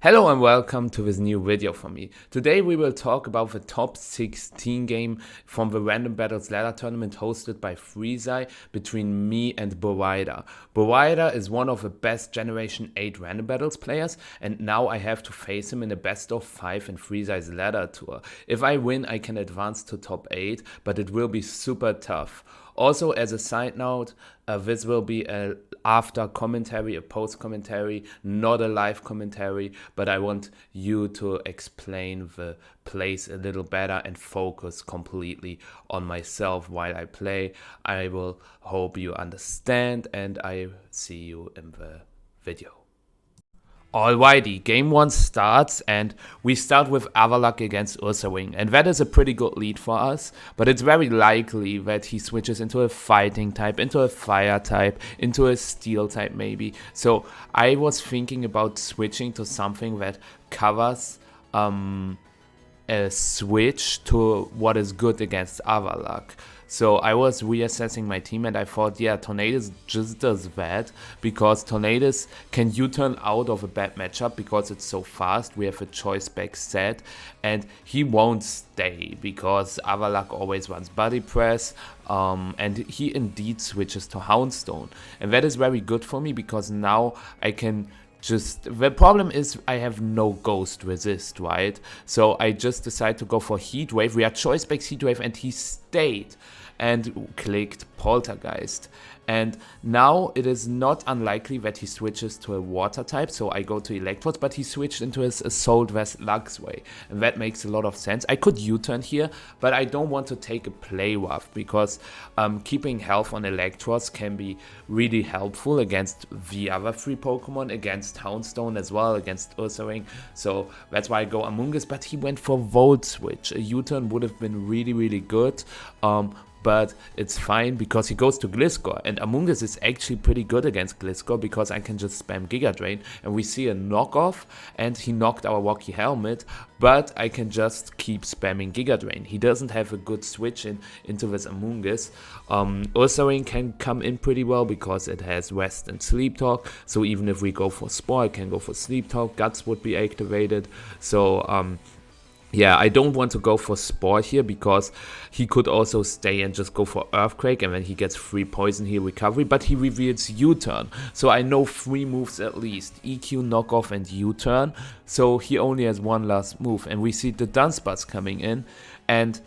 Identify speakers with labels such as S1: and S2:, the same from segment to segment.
S1: Hello and welcome to this new video from me. Today we will talk about the top 16 game from the Random Battles ladder tournament hosted by Freezai between me and Borida. Borida is one of the best Generation 8 Random Battles players, and now I have to face him in a best of 5 in Freezai's ladder tour. If I win, I can advance to top 8, but it will be super tough. Also, as a side note, this will be a after commentary, a post commentary, not a live commentary, but I want you to explain the plays a little better and focus completely on myself while I play. I will hope you understand, and I see you in the video. Alrighty, game 1 starts, and we start with Avalak against Ursaring, and that is a pretty good lead for us, but it's very likely that he switches into a fighting type, into a fire type, into a steel type maybe. So I was thinking about switching to something that covers a switch to what is good against Avalak. So I was reassessing my team and I thought, yeah, Tornadus just does that because Tornadus can U-turn out of a bad matchup because it's so fast. We have a choice back set and he won't stay because Avalak always runs body press and he indeed switches to Houndstone. And that is very good for me because now I can the problem is I have no ghost resist, right? So I just decided to go for Heatwave. We had choice back Heatwave and he stayed and clicked Poltergeist. And now it is not unlikely that he switches to a water type, so I go to Electros, but he switched into his Assault Vest Luxray, and that makes a lot of sense. I could U-turn here, but I don't want to take a play rough, because keeping health on Electros can be really helpful against the other 3 Pokemon, against Houndstone as well, against Ursaring, so that's why I go Amoonguss, but he went for Volt Switch. A U-turn would have been really good, but it's fine because he goes to Gliscor, and Amoonguss is actually pretty good against Gliscor because I can just spam Giga Drain and we see a knockoff and he knocked our Rocky Helmet, but I can just keep spamming Giga Drain. He doesn't have a good switch into this Amoonguss. Ursaring can come in pretty well because it has Rest and Sleep Talk, so even if we go for Spore, I can go for Sleep Talk, Guts would be activated, so yeah, I don't want to go for Spore here because he could also stay and just go for Earthquake and then he gets free Poison Heal Recovery, but he reveals U-turn. So I know 3 moves at least, EQ, Knockoff and U-turn. So he only has one last move and we see the Dunsparce coming in, and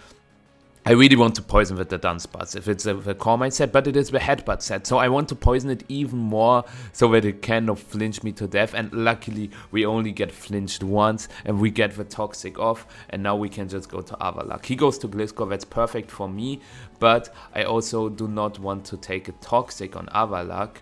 S1: I really want to poison with the Dunsparce if it's the Core Mind set, but it is the Headbutt set, so I want to poison it even more so that it cannot flinch me to death, and luckily we only get flinched once and we get the Toxic off, and now we can just go to Avalak. He goes to Gliscor, that's perfect for me, but I also do not want to take a Toxic on Avalak.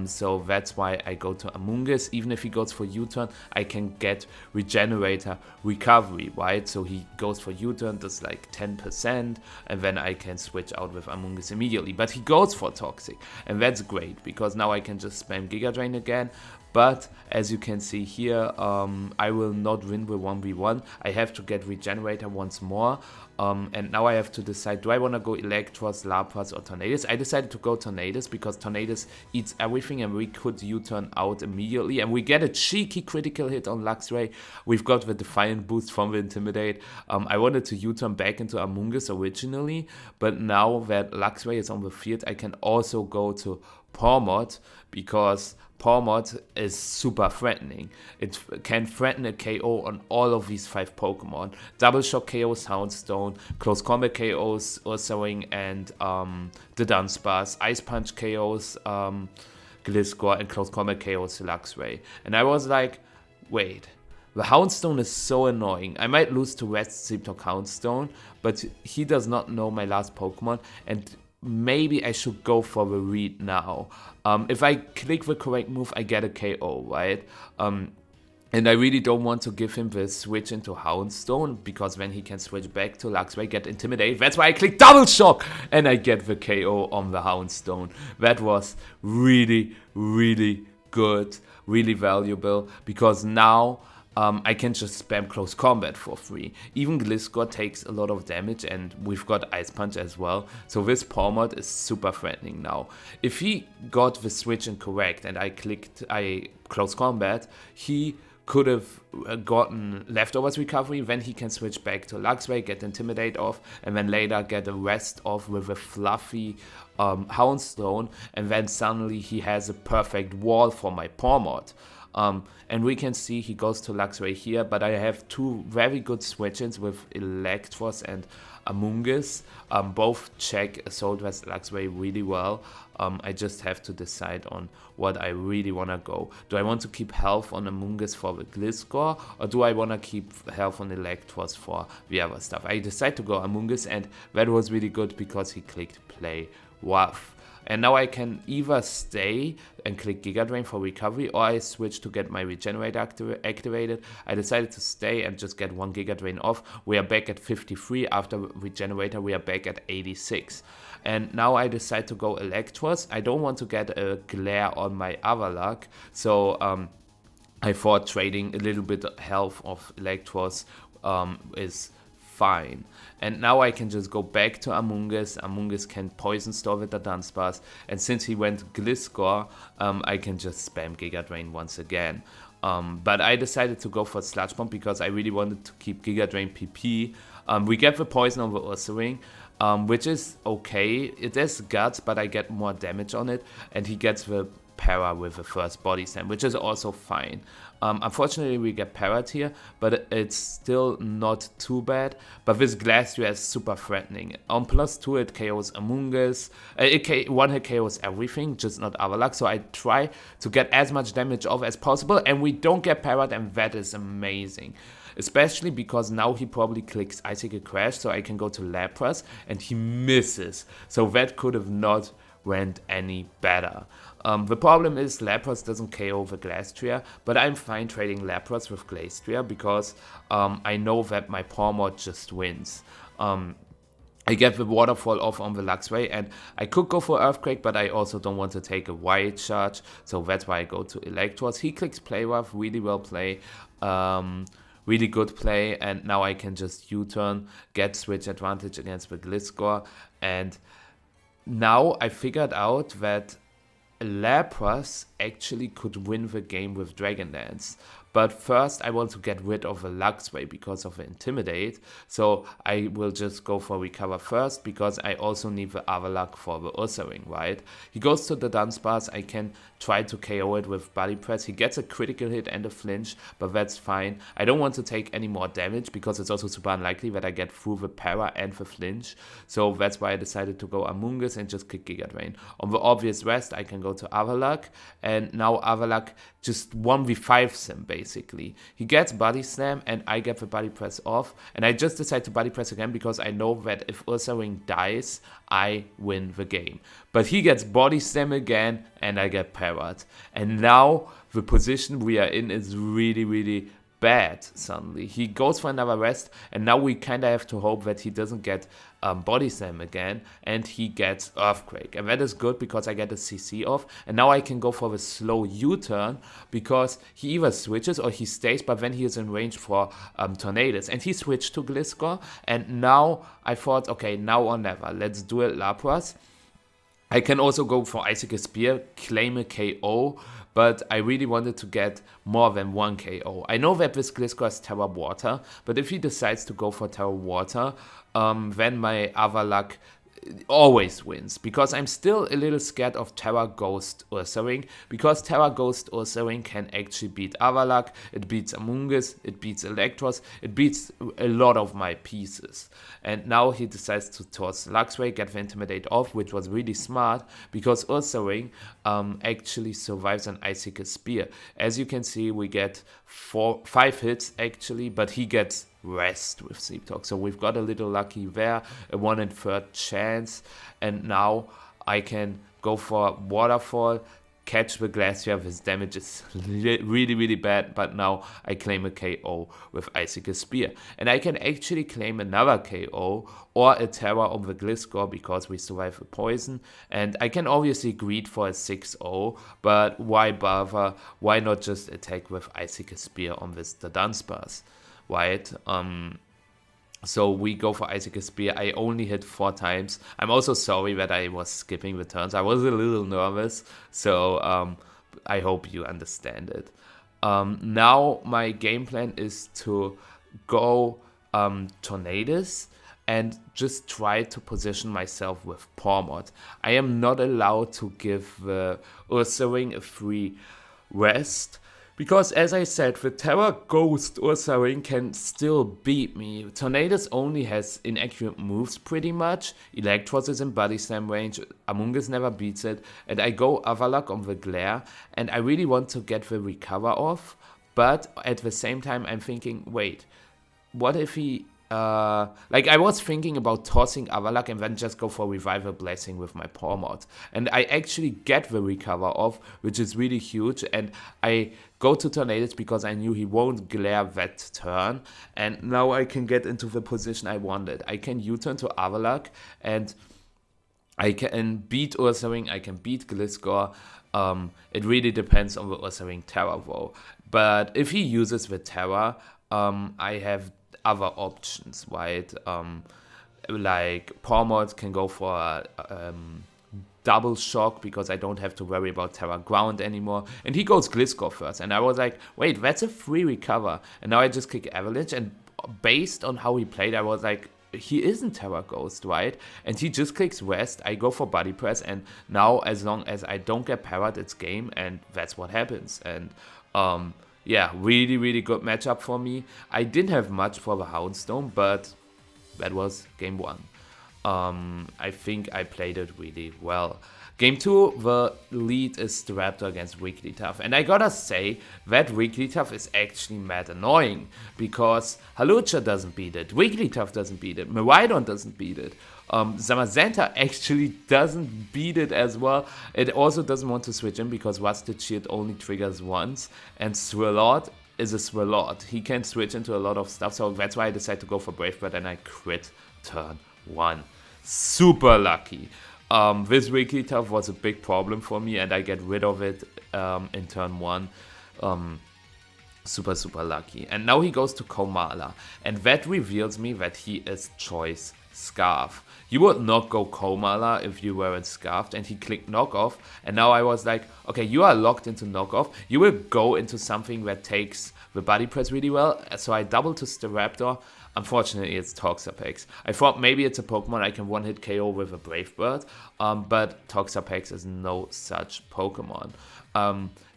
S1: So that's why I go to Amoonguss. Even if he goes for U-turn, I can get Regenerator Recovery, right? So he goes for U-turn, does like 10%, and then I can switch out with Amoonguss immediately. But he goes for Toxic, and that's great, because now I can just spam Giga Drain again. But as you can see here, I will not win with 1v1. I have to get Regenerator once more. And now I have to decide, do I want to go Electros, Lapras or Tornadus? I decided to go Tornadus because Tornadus eats everything and we could U-turn out immediately. And we get a cheeky critical hit on Luxray. We've got the Defiant boost from the Intimidate. I wanted to U-turn back into Amoonguss originally, but now that Luxray is on the field, I can also go to Pawmot because Pawmot is super threatening. It can threaten a KO on all of these 5 Pokemon. Double Shock KOs Houndstone, Close Combat KOs Ursaring and the Dunsparce, Ice Punch KOs Gliscor, and Close Combat KOs Luxray. And I was like, wait, the Houndstone is so annoying. I might lose to Rest Sleep Talk Houndstone, but he does not know my last Pokemon, and maybe I should go for the read now. If I click the correct move, I get a KO, right? And I really don't want to give him the switch into Houndstone, because then he can switch back to Luxray, get Intimidate. That's why I click Double Shock, and I get the KO on the Houndstone. That was really good, really valuable, because now I can just spam Close Combat for free. Even Gliscor takes a lot of damage, and we've got Ice Punch as well. So this Pawmot is super threatening now. If he got the switch incorrect and I Close Combat, he could have gotten leftovers recovery, then he can switch back to Luxray, get Intimidate off, and then later get a rest off with a fluffy Houndstone, and then suddenly he has a perfect wall for my Pawmod. And we can see he goes to Luxray here, but I have two very good switch-ins with Electros and Amoonguss. Both check Assault Vest Luxray really well. I just have to decide on what I really want to go. Do I want to keep health on Amoonguss for the Gliscor, or do I want to keep health on Electros for the other stuff? I decided to go Amoonguss, and that was really good because he clicked play rough. And now I can either stay and click Giga Drain for recovery, or I switch to get my Regenerate activated. I decided to stay and just get one Giga Drain off. We are back at 53. After Regenerator, we are back at 86. And now I decide to go Electros. I don't want to get a glare on my Avalok, so I thought trading a little bit of health of Electros is fine. And now I can just go back to Amoonguss. Amoonguss can Poison Store with the Dunsparce, and since he went Gliscor, I can just spam Giga Drain once again. But I decided to go for Sludge Bomb because I really wanted to keep Giga Drain PP. We get the Poison over Ursaring, which is okay. It is Guts, but I get more damage on it, and he gets the Para with the first Body Slam, which is also fine. Unfortunately, we get parried here, but it's still not too bad. But this Glastrier is super threatening. On +2, it KOs Amoonguss. One hit KOs everything, just not Avalok. So I try to get as much damage off as possible, and we don't get parried, and that is amazing. Especially because now he probably clicks Icicle Crash, so I can go to Lapras, and he misses. So that could have not went any better. The problem is Lapras doesn't KO the Glastrier, but I'm fine trading Lapras with Glastrier because I know that my Pawmod just wins. I get the Waterfall off on the Luxray, and I could go for Earthquake, but I also don't want to take a Wild Charge, so that's why I go to Electros. He clicks Play Rough, really well play. Really good play, and now I can just U-turn, get switch advantage against the Gliscor, and now I figured out that Lapras actually could win the game with Dragon Dance. But first I want to get rid of the Luxray because of the Intimidate. So I will just go for Recover first because I also need the Avalok for the Ursaring, right? He goes to the Dunsparce. I can try to KO it with Body Press. He gets a critical hit and a flinch, but that's fine. I don't want to take any more damage because it's also super unlikely that I get through the Para and the flinch. So that's why I decided to go Amoonguss and just kick Giga Drain. On the obvious rest, I can go to Avalok, and now Avalok just 1v5s him basically. He gets Body Slam and I get the Body Press off, and I just decide to Body Press again because I know that if Ursaring dies, I win the game. But he gets Body Slam again and I get parried. And now the position we are in is really bad suddenly. He goes for another rest, and now we kind of have to hope that he doesn't get Body Slam again, and he gets Earthquake. And that is good because I get a CC off, and now I can go for the slow U-turn because he either switches or he stays, but then he is in range for Tornadus. And he switched to Gliscor, and now I thought, okay, now or never. Let's do it, Lapras. I can also go for Icicle Spear, claim a KO, but I really wanted to get more than one KO. I know that this Gliscor is Terra Water, but if he decides to go for Terra Water, then my Avalok always wins, because I'm still a little scared of Terra Ghost Ursaring, because Terra Ghost Ursaring can actually beat Avalok, it beats Amoonguss, it beats Electros, it beats a lot of my pieces. And now he decides to toss Luxray, get the Intimidate off, which was really smart, because Ursaring actually survives an Icicle Spear. As you can see, we get 5 hits actually, but he gets rest with Sleep Talk. So we've got a little lucky there, a 1 in 3rd chance, and now I can go for Waterfall, catch the Glacier. His damage is really bad, but now I claim a KO with Icicle Spear. And I can actually claim another KO or a Terra on the Gliscor because we survive the poison. And I can obviously greed for a 6-0, but why bother? Why not just attack with Icicle Spear on this the Dunsparce? Right? So we go for Icicle Spear. I only hit 4 times. I'm also sorry that I was skipping the turns. I was a little nervous, so I hope you understand it. Now my game plan is to go Tornadus and just try to position myself with Pormod. I am not allowed to give Ursaring a free rest, because as I said, the Terra Ghost Ursaring can still beat me. Tornadus only has inaccurate moves pretty much. Electros is in Body Slam range, Amoonguss never beats it, and I go Avalok on the Glare, and I really want to get the Recover off, but at the same time I'm thinking, wait, what if he... like I was thinking about tossing Avalok and then just go for Revival Blessing with my Pormod. And I actually get the Recover off, which is really huge, and I go to Tornadus because I knew he won't Glare that turn, and now I can get into the position I wanted. I can U-turn to Avalok, and I can beat Ursaring, I can beat Gliscor. It really depends on the Ursaring Terra though. But if he uses the Terra, I have other options, right? Like Pormod can go for a double shock because I don't have to worry about Terra Ground anymore. And he goes Gliscor first. And I was like, wait, that's a free recover. And now I just kick Avalanche. And based on how he played, I was like, he isn't Terra Ghost, right? And he just clicks West. I go for Body Press. And now as long as I don't get parried, it's game. And that's what happens. And yeah, really, really good matchup for me. I didn't have much for the Houndstone, but that was game 1. I think I played it really well. Game 2, the lead is the Raptor against Wigglytuff. And I gotta say, that Wigglytuff is actually mad annoying, because Hawlucha doesn't beat it, Wigglytuff doesn't beat it, Miraidon doesn't beat it. Zamazenta actually doesn't beat it as well. It also doesn't want to switch in because Rusted Shield only triggers once, and Swirlord is a Swirlord. He can switch into a lot of stuff, so that's why I decided to go for Brave Bird, and I crit turn 1. Super lucky. This Wigglytuff was a big problem for me, and I get rid of it in turn 1. Super, super lucky. And now he goes to Komala, and that reveals me that he is Choice Scarf. You would not go Komala if you weren't Scarfed, and he clicked Knockoff, and now I was like, okay, you are locked into Knockoff, you will go into something that takes the Body Press really well, so I double to Staraptor. Unfortunately, it's Toxapex. I thought maybe it's a Pokemon I can one-hit KO with a Brave Bird, but Toxapex is no such Pokemon.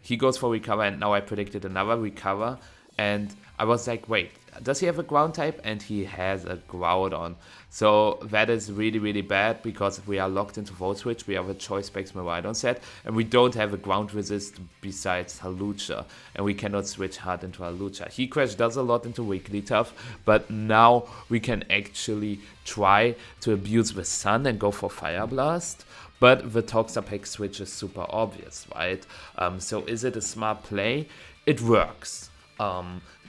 S1: He goes for Recover, and now I predicted another Recover, and I was like, wait, does he have a Ground type? And he has a Groudon. So that is really, really bad, because we are locked into Volt Switch, we have a Choice Specs Miraidon set, and we don't have a Ground Resist besides Hawlucha, and we cannot switch hard into Hawlucha. He Crash does a lot into Wigglytuff, but now we can actually try to abuse the Sun and go for Fire Blast. But the Toxapex switch is super obvious, right? So is it a smart play? It works.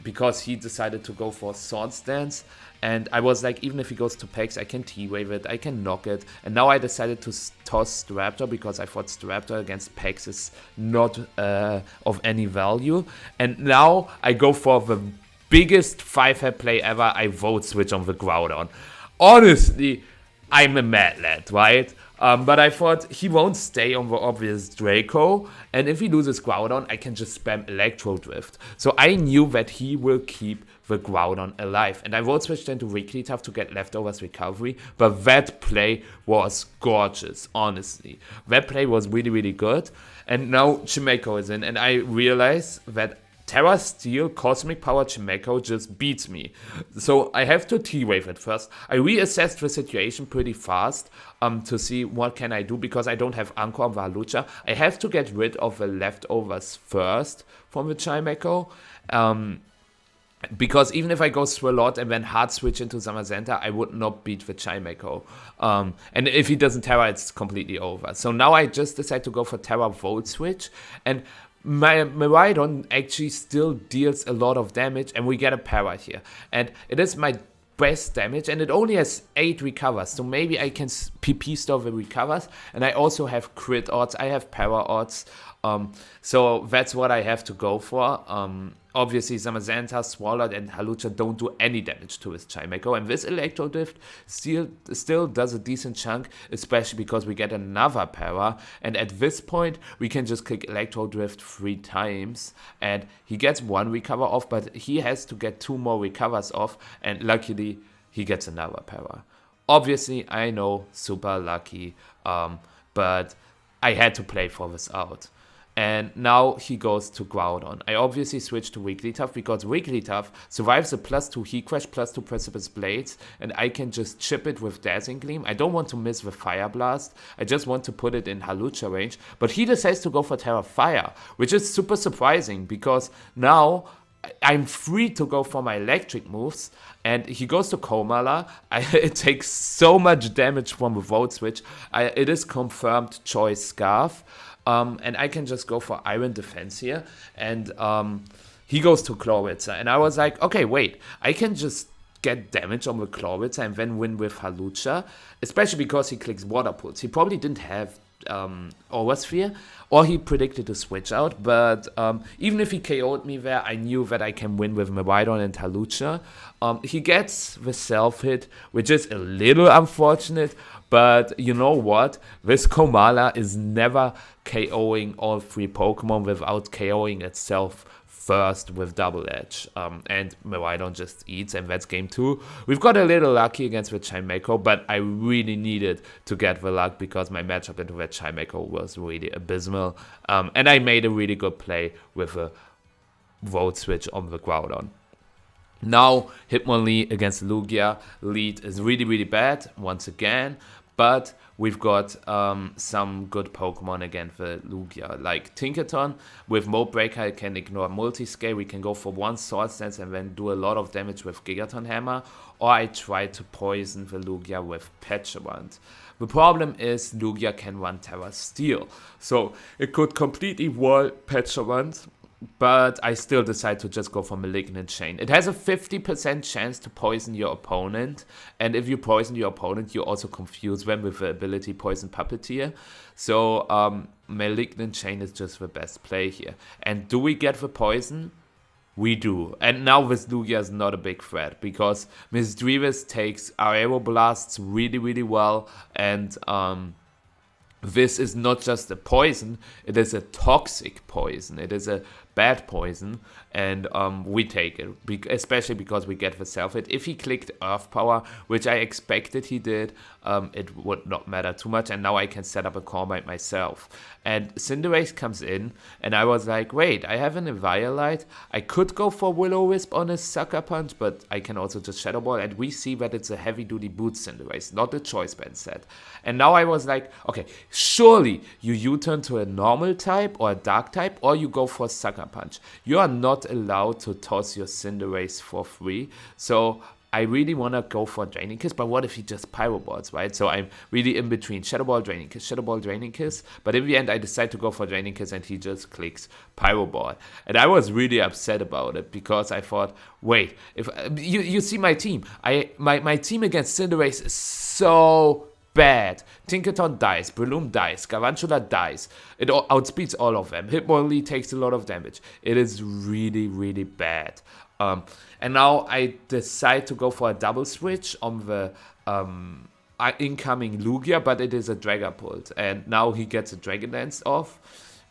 S1: Because he decided to go for Swords Dance, and I was like, even if he goes to Pex, I can T-Wave it, I can knock it, and now I decided to toss Staraptor because I thought Staraptor against Pex is not of any value, and now I go for the biggest 5-head play ever. I Volt Switch on the Groudon. Honestly, I'm a mad lad, right? But I thought he won't stay on the obvious Draco, and if he loses Groudon, I can just spam Electro Drift. So I knew that he will keep the Groudon alive, and I Volt Switched into Wigglytuff to get Leftovers Recovery, but that play was gorgeous, honestly. That play was really, really good, and now Chimecho is in, and I realize that Terra Steel Cosmic Power Chimecho just beats me. So I have to T-Wave it first. I reassessed the situation pretty fast to see what can I do, because I don't have Anchor on Hawlucha. I have to get rid of the leftovers first from the Chimecho. Because even if I go Swirlord and then hard switch into Zamazenta, I would not beat the Chimecho. And if he doesn't Terra, it's completely over. So now I just decide to go for Terra Volt Switch, and my Miraidon actually still deals a lot of damage, and we get a para here. And it is my best damage, and it only has 8 recovers, so maybe I can PP store the recovers, and I also have crit odds, I have para odds, So that's what I have to go for. Obviously, Zamazenta, Swallowed, and Halucha don't do any damage to his Chimecho, and this Electro Drift still does a decent chunk, especially because we get another para, and at this point, we can just click Electro Drift 3 times, and he gets 1 recover off, but he has to get 2 more recovers off, and luckily, he gets another para. Obviously, I know, super lucky, but I had to play for this out. And now he goes to Groudon. I obviously switched to Wigglytuff because Wigglytuff survives a +2 Heat Crash, +2 Precipice Blades, and I can just chip it with Dazzling Gleam. I don't want to miss the Fire Blast. I just want to put it in Halucha range. But he decides to go for Terra Fire, which is super surprising because now I'm free to go for my electric moves, and he goes to Komala. It takes so much damage from a Volt Switch. It is confirmed Choice Scarf. And I can just go for Iron Defense here. And he goes to Clawitzer. And I was like, okay, wait. I can just get damage on the Clawitzer and then win with Halucha. Especially because he clicks Water Pulse. He probably didn't have Oversphere. Or he predicted a switch out. But even if he KO'd me there, I knew that I can win with Miraidon and Halucha. He gets the self-hit, which is a little unfortunate. But you know what? This Komala is never KOing all 3 Pokemon without KOing itself first with Double Edge. And Miraidon just eats, and that's game 2. We've got a little lucky against the Chimecho, but I really needed to get the luck because my matchup into that Chimecho was really abysmal. And I made a really good play with a Volt Switch on the Groudon. Now, Hitmonlee against Lugia. Lead is really, really bad, once again. But we've got some good Pokemon against the Lugia. Like Tinkaton, with Mold Breaker, I can ignore Multiscale. We can go for 1 Swords Dance and then do a lot of damage with Gigaton Hammer. Or I try to poison the Lugia with Petulant. The problem is Lugia can run Terra Steel. So it could completely wall Petulant. But I still decide to just go for Malignant Chain. It has a 50% chance to poison your opponent. And if you poison your opponent, you also confuse them with the ability Poison Puppeteer. So Malignant Chain is just the best play here. And do we get the poison? We do. And now this Lugia is not a big threat. Because Misdreavus takes Aeroblasts really, really well. And this is not just a poison, it is a toxic poison. It is a bad poison, and we take it, especially because we get the self-hit. If he clicked Earth Power, which I expected he did, it would not matter too much, and now I can set up a Combine myself. And Cinderace comes in, and I was like, wait, I have an Eviolite. I could go for Will-O-Wisp on his Sucker Punch, but I can also just Shadow Ball, and we see that it's a heavy-duty boot Cinderace, not a Choice Band set. And now I was like, okay, surely you U-turn to a normal type or a dark type, or you go for Sucker Punch. You are not allowed to toss your Cinderace for free, so I really want to go for Draining Kiss, but what if he just Pyro Balls, right? So I'm really in between Shadow Ball, Draining Kiss, Shadow Ball, Draining Kiss, but in the end I decide to go for Draining Kiss and he just clicks Pyro Ball. And I was really upset about it because I thought, wait, if you see my team, my team against Cinderace is so bad. Tinkaton dies, Breloom dies, Garantula dies. It outspeeds all of them. Hitmonlee takes a lot of damage. It is really, really bad. And now I decide to go for a double switch on the incoming Lugia, but it is a Dragapult. And now he gets a Dragon Dance off.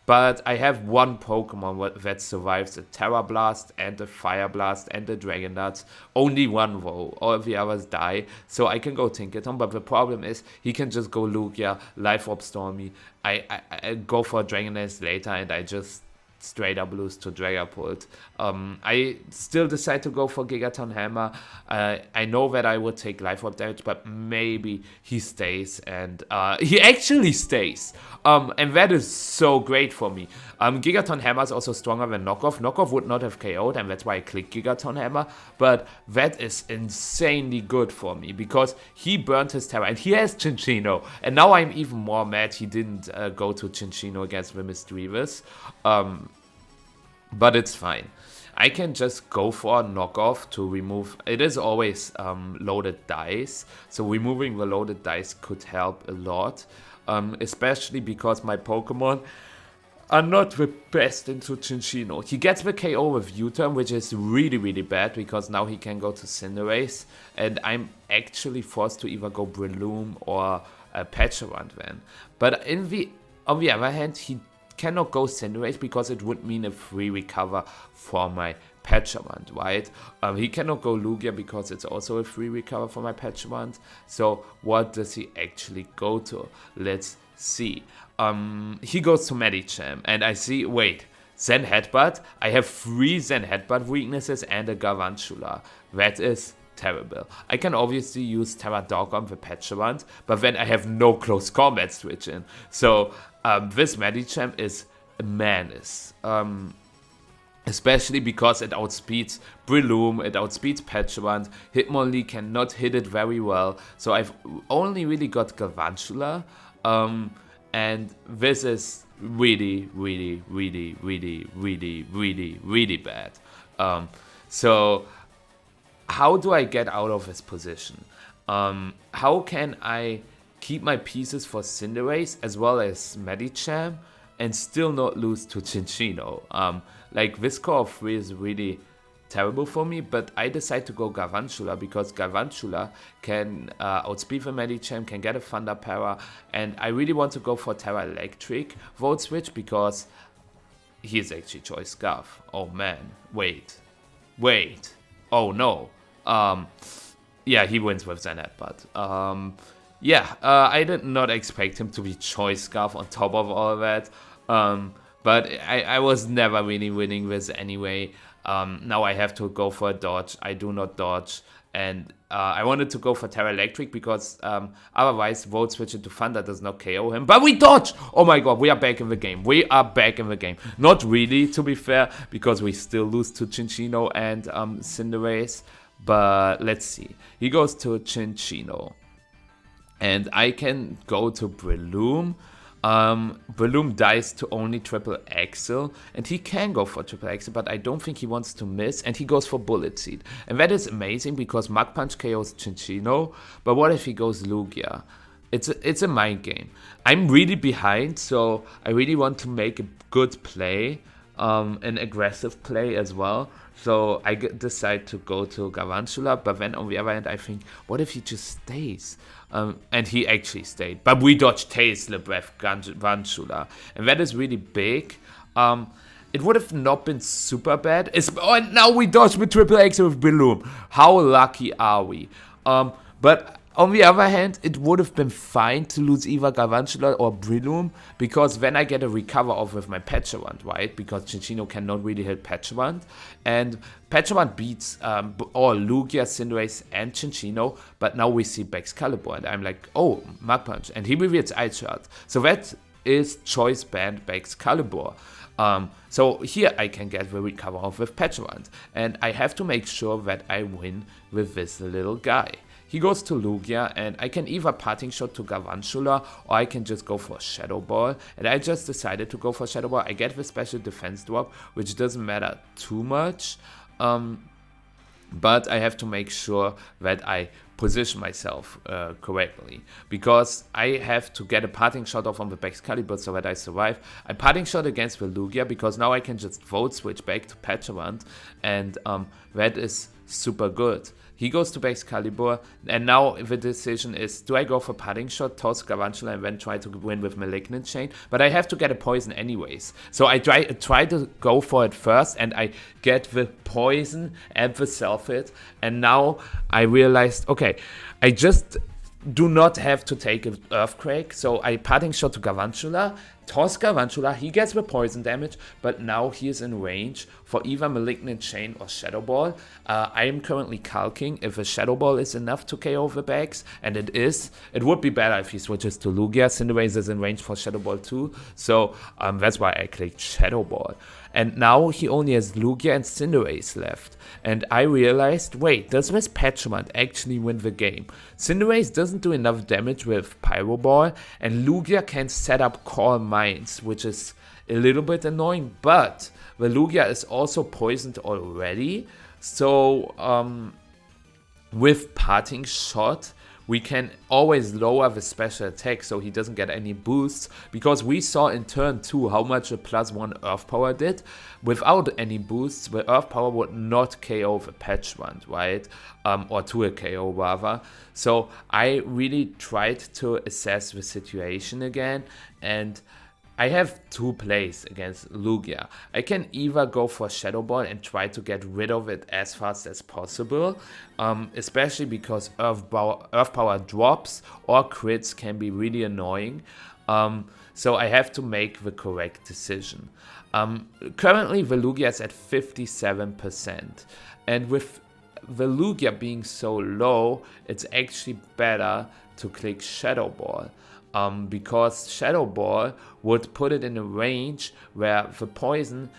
S1: But I have one Pokemon that survives a Terra Blast and a Fire Blast and a Dragon Dance. Only one though, all the others die. So I can go Tinkaton, but the problem is he can just go Lugia, Life Orb Stormy. I go for Dragon Dance later and I just straight up lose to Dragapult. I still decide to go for Gigaton Hammer. I know that I would take Life Orb damage, but maybe he stays, and he actually stays. And that is so great for me. Gigaton Hammer is also stronger than Knockoff. Knockoff would not have KO'd, and that's why I click Gigaton Hammer, but that is insanely good for me, because he burned his Terra, and he has Cinccino, and now I'm even more mad he didn't go to Cinccino against the Misdreavus. But it's fine. I can just go for a knockoff to remove. It is always loaded dice, so removing the loaded dice could help a lot, especially because my Pokemon are not the best into Chinchino. He gets the KO with U-turn, which is really, really bad because now he can go to Cinderace, and I'm actually forced to either go Breloom or Pecharunt then. But on the other hand, he cannot go Cinderace because it would mean a free recover for my Pecharunt, right? He cannot go Lugia because it's also a free recover for my Pecharunt. So what does he actually go to? Let's see. He goes to Medicham, and I see, wait, Zen Headbutt? I have 3 Zen Headbutt weaknesses and a Garvantula. That is terrible. I can obviously use Terra Dog on the Pecharunt, but then I have no close combat switch in. So this Medicham is a menace. Especially because it outspeeds Breloom, it outspeeds Pecharunt. Hitmonlee cannot hit it very well. So I've only really got Garvantula. And this is really, really, really, really, really, really, really bad. So how do I get out of this position? How can I keep my pieces for Cinderace as well as Medicham and still not lose to Chinchino? Like, this core of 3 is really terrible for me, but I decide to go Garvantula because Garvantula can outspeed the Medicham, can get a Thunder Para, and I really want to go for Terra Electric Volt Switch because he is actually Choice Scarf. Oh man, wait, oh no. Yeah, he wins with Zen Headbutt. Yeah, I did not expect him to be Choice Scarf on top of all that. But I was never really winning this anyway. Now I have to go for a dodge. I do not dodge. And I wanted to go for Terra Electric because otherwise Volt Switch into Thunder does not KO him. But we dodge! Oh my god, we are back in the game. We are back in the game. Not really, to be fair, because we still lose to Chinchino and Cinderace. But let's see. He goes to Chinchino. And I can go to Breloom. Breloom dies to only Triple Axel, and he can go for Triple Axel, but I don't think he wants to miss, and he goes for Bullet Seed. And that is amazing because Mach Punch KOs Chinchino, but what if he goes Lugia? It's a mind game. I'm really behind, so I really want to make a good play, an aggressive play as well. So I decide to go to Garvantula, but then on the other hand, I think, what if he just stays? And he actually stayed. But we dodged Tail Breath Garvantula, and that is really big. It would have not been super bad. And now we dodged with Triple X with Breloom. How lucky are we? But on the other hand, it would have been fine to lose either Garvantula or Breloom, because then I get a recover off with my Pecharunt, right? Because Chinchino cannot really hit Pecharunt. And Pecharunt beats all Lugia, Cinderace, and Chinchino, but now we see Baxcalibur, and I'm like, oh, Mach Punch. And he reveals Ice Shard. So that is Choice Band Baxcalibur. So here I can get the recover off with Pecharunt. And I have to make sure that I win with this little guy. He goes to Lugia, and I can either Parting Shot to Garvantula, or I can just go for Shadow Ball. And I just decided to go for Shadow Ball. I get the special defense drop, which doesn't matter too much. But I have to make sure that I position myself correctly, because I have to get a Parting Shot off on the Baxcalibur so that I survive. I Parting Shot against the Lugia because now I can just Volt Switch back to Pecharunt, and that is super good. He goes to Baxcalibur, and now the decision is, do I go for Parting Shot, toss Garvantula, and then try to win with Malignant Chain? But I have to get a poison anyways. So I try to go for it first, and I get the poison and the self-hit. And now I realized, okay, I just do not have to take an Earthquake. So I Parting Shot to Garvantula, toss Garvantula, he gets the poison damage, but now he is in range for either Malignant Chain or Shadow Ball. I am currently calcing if a Shadow Ball is enough to KO the Bags, and it is. It would be better if he switches to Lugia. Cinderace is in range for Shadow Ball too, so that's why I clicked Shadow Ball. And now he only has Lugia and Cinderace left. And I realized, wait, does this Pecharunt actually win the game? Cinderace doesn't do enough damage with Pyro Ball, and Lugia can set up Core Mines, which is a little bit annoying, but the Lugia is also poisoned already. So with Parting Shot, we can always lower the special attack so he doesn't get any boosts, because we saw in turn 2 how much a +1 Earth Power did. Without any boosts, the Earth Power would not KO the Patch Wand, right? Or to a KO rather. So I really tried to assess the situation again, and I have 2 plays against Lugia. I can either go for Shadow Ball and try to get rid of it as fast as possible, especially because Earth Power drops or crits can be really annoying. So I have to make the correct decision. Currently the Lugia is at 57%, and with the Lugia being so low, it's actually better to click Shadow Ball. Because Shadow Ball would put it in a range where the poison,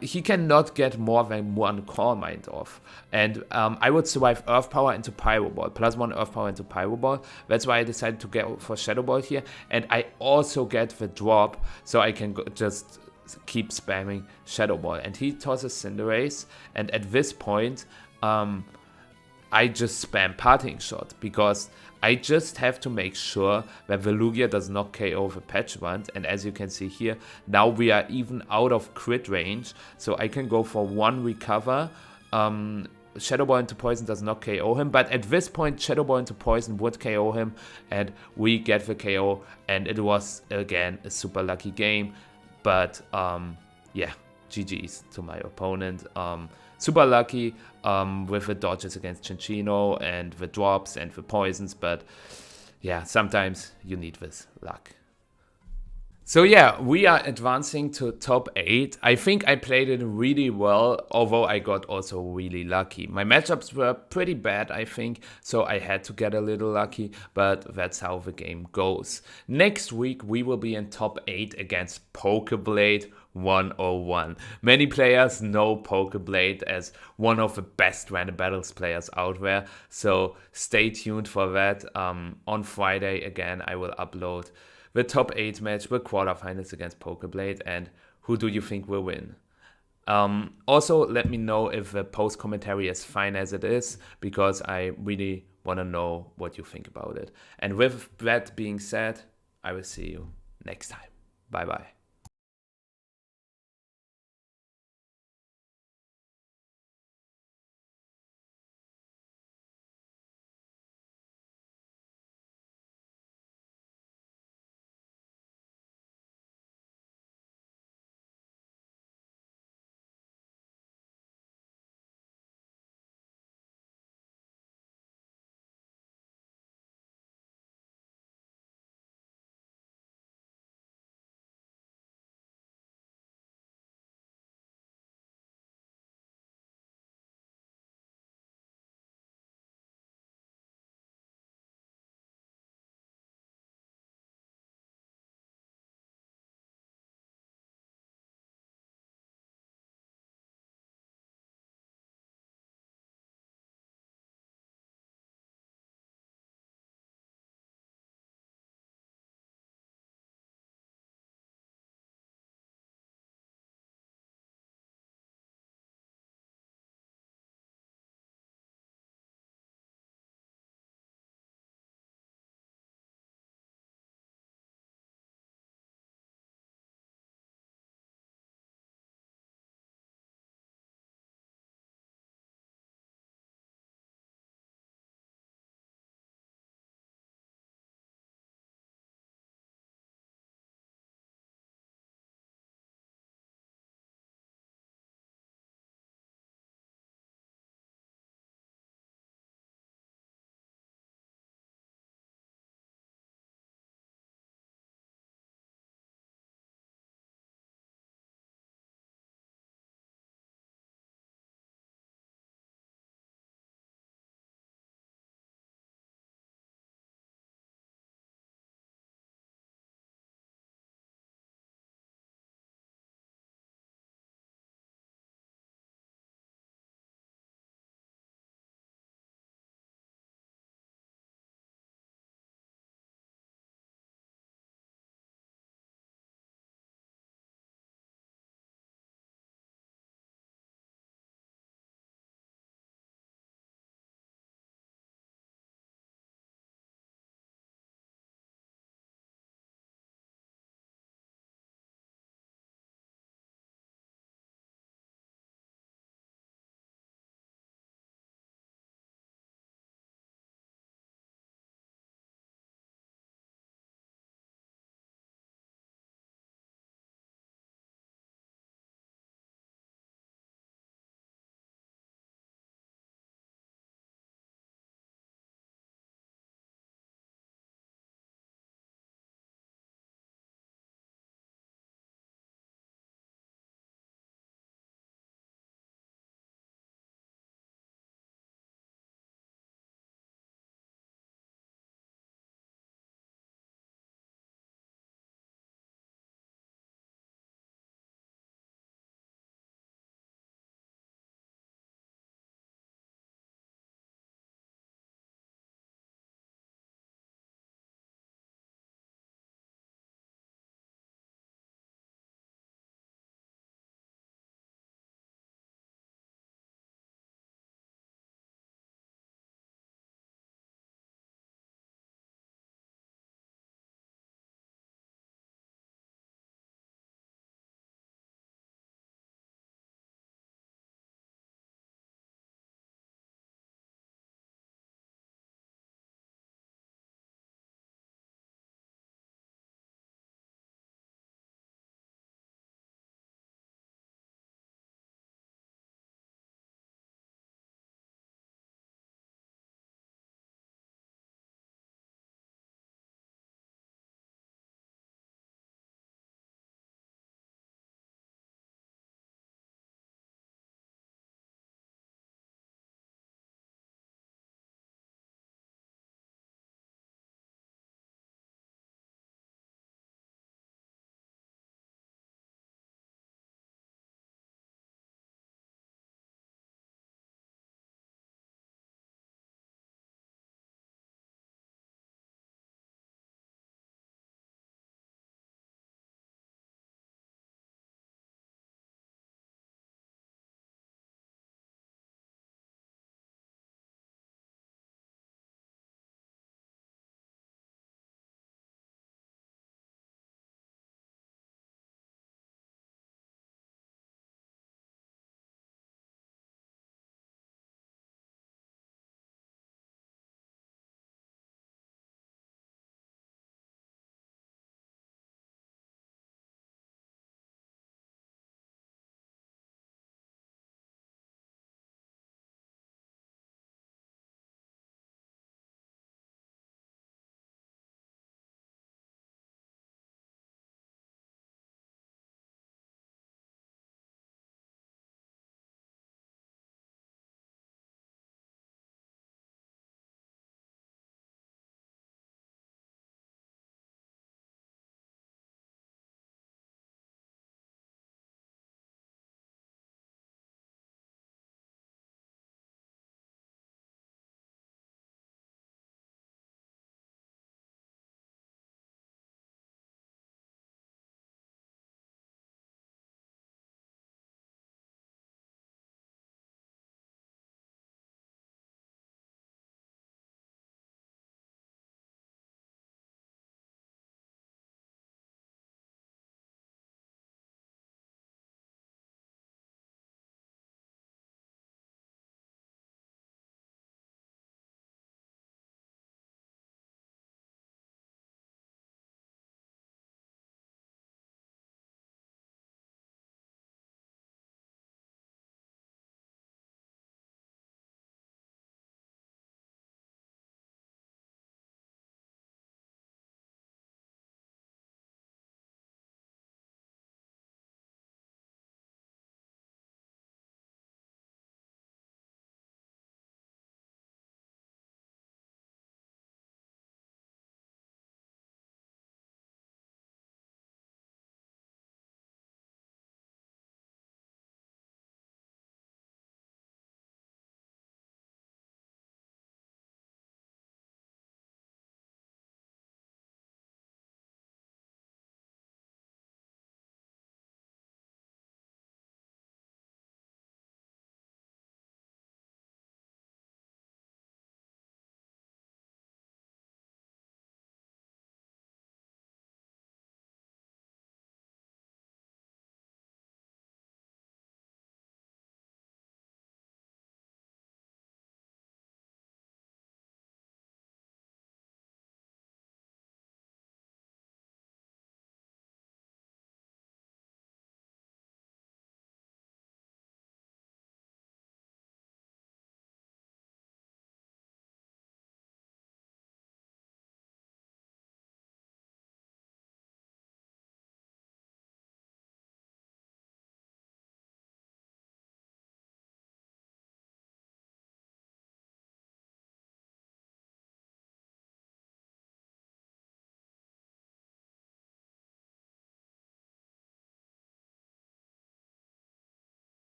S1: he cannot get more than 1 Calm Mind off. And I would survive Earth Power into Pyro Ball, +1 Earth Power into Pyro Ball. That's why I decided to get for Shadow Ball here. And I also get the drop, so I can just keep spamming Shadow Ball. And he tosses Cinderace, and at this point, I just spam Parting Shot, because I just have to make sure that the Lugia does not KO the Patch Wand. And as you can see here, now we are even out of crit range, so I can go for 1 recover. Shadow Ball into Poison does not KO him, but at this point Shadow Ball into Poison would KO him, and we get the KO, and it was again a super lucky game. But yeah, GG's to my opponent. Super lucky with the dodges against Cinccino and the drops and the poisons, but yeah, sometimes you need this luck. So yeah, we are advancing to top 8. I think I played it really well, although I got also really lucky. My matchups were pretty bad, I think, so I had to get a little lucky, but that's how the game goes. Next week we will be in top 8 against Pokeblade 101. Many players know Pokeblade as one of the best random battles players out there, so stay tuned for that. On Friday again I will upload the top 8 match, the quarterfinals against Pokeblade, and who do you think will win? Also, let me know if the post commentary is fine as it is, because I really want to know what you think about it. And with that being said, I will see you next time. Bye bye.